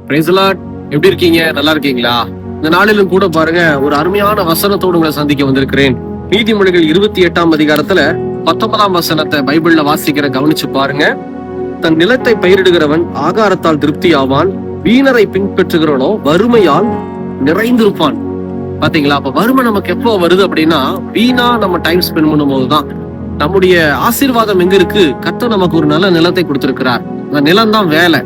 Praise the Lord. எப்படி இருக்கீங்க? நல்லா இருக்கீங்களா? இந்த நாளிலும் கூட பாருங்க, ஒரு அருமையான வசனத்தோடு உங்களை சந்திக்க வந்திருக்கிறேன். நீதிமொழிகள் 28ஆம் அதிகாரத்துல 19ஆம் வசனத்தை பைபிள்ல வாசிக்கிற கவனிச்சு பாருங்க. தன் நிலத்தை பயிரிடுகிறவன் ஆகாரத்தால் திருப்தி ஆவான், வீணரை பின்பற்றுகிறவனோ வறுமையால் நிறைந்திருப்பான். பாத்தீங்களா? அப்ப வறுமை நமக்கு எப்போ வருது அப்படின்னா, வீணா நம்ம டைம் ஸ்பெண்ட் பண்ணும் போதுதான். நம்முடைய ஆசீர்வாதம் எங்க இருக்கு? கர்த்தர் நமக்கு ஒரு நல்ல நிலத்தை கொடுத்திருக்கிறார். அந்த நிலம் தான் வேலை.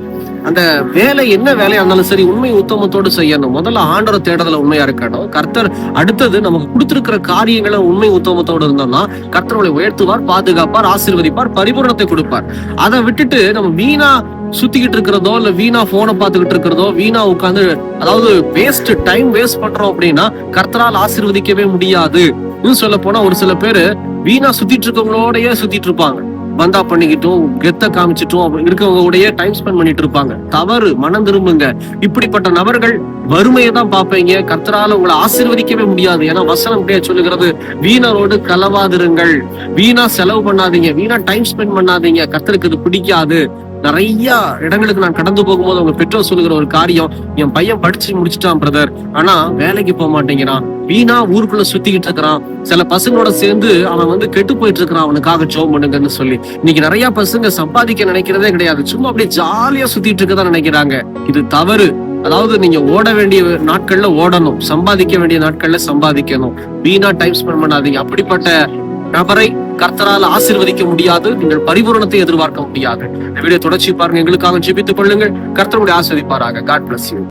அந்த வேலை என்ன வேலையா இருந்தாலும் சரி, உண்மை உத்தமத்தோடு செய்யணும். முதல்ல ஆண்டவரை தேடுறதுல உண்மையா இருக்கணும். கர்த்தர் அடுத்தது நமக்கு கொடுத்திருக்கிற காரியங்களை உண்மை உத்தமத்தோடு இருந்தோம்னா கர்த்தரை உயர்த்துவார், பாதுகாப்பார், ஆசீர்வதிப்பார், பரிபூரணத்தை கொடுப்பார். அதை விட்டுட்டு நம்ம வீணா சுத்திக்கிட்டு இருக்கிறதோ, இல்ல வீணா போனை பார்த்துக்கிட்டு இருக்கிறதோ, வீணா உட்காந்து அதாவது டைம் வேஸ்ட் பண்றோம் அப்படின்னா கர்த்தரால் ஆசீர்வதிக்கவே முடியாது. இன்னும் சொல்ல போனா ஒரு சில பேரு வீணா சுத்திட்டு இருக்கவங்களோடய சுத்திட்டு இருப்பாங்க. பந்தா பண்ணிக்கிட்டும் கெத்த காமிச்சிட்டும் இருக்கவங்களுடைய டைம் ஸ்பெண்ட் பண்ணிட்டு இருப்பாங்க. தவறு, மனம் திரும்புங்க. இப்படிப்பட்ட நபர்கள் வறுமையை தான் பார்ப்பீங்க. கர்த்தரால உங்களை ஆசீர்வதிக்கவே முடியாது. ஏன்னா வசனம் அப்படியே சொல்லுகிறது, வீணரோடு கலவாதிருங்கள். வீணா செலவு பண்ணாதீங்க, வீணா டைம் ஸ்பெண்ட் பண்ணாதீங்க. கர்த்தருக்கு இது பிடிக்காது. நிறைய இடங்களுக்கு நான் கடந்து போகும்போது அவங்க பெற்றோர் சொல்லுகிற ஒரு காரியம், என் பையன் படிச்சு முடிச்சுட்டான் பிரதர், ஆனா வேலைக்கு போக மாட்டேங்கிறான், வீணா ஊருக்குள்ள சுத்திக்கிட்டு இருக்கிறான், சில பசங்களோட சேர்ந்து அவன் கெட்டு போயிட்டு இருக்கிறான், அவனுக்காக ஜெபம் பண்ணுங்கன்னு சொல்லி. இன்னைக்கு நிறைய பசங்க சம்பாதிக்க நினைக்கிறதே கிடையாது, சும்மா அப்படியே ஜாலியா சுத்திட்டு இருக்கதான் நினைக்கிறாங்க. இது தவறு. அதாவது நீங்க ஓட வேண்டிய நாட்கள்ல ஓடணும், சம்பாதிக்க வேண்டிய நாட்கள்ல சம்பாதிக்கணும். வீணா டைம் ஸ்பெண்ட் பண்ணாதீங்க. அப்படிப்பட்ட நபரை கர்த்தரால் ஆசீர்வதிக்க முடியாது. நீங்கள் பரிபூரணத்தை எதிர்பார்க்க முடியாது. இந்த வீடியோ தொடர்ச்சி பாருங்க, எங்களுக்காக ஜெபித்துக் கொள்ளுங்கள். கர்த்தருடைய ஆசீர்வதிப்பாராக. God bless you.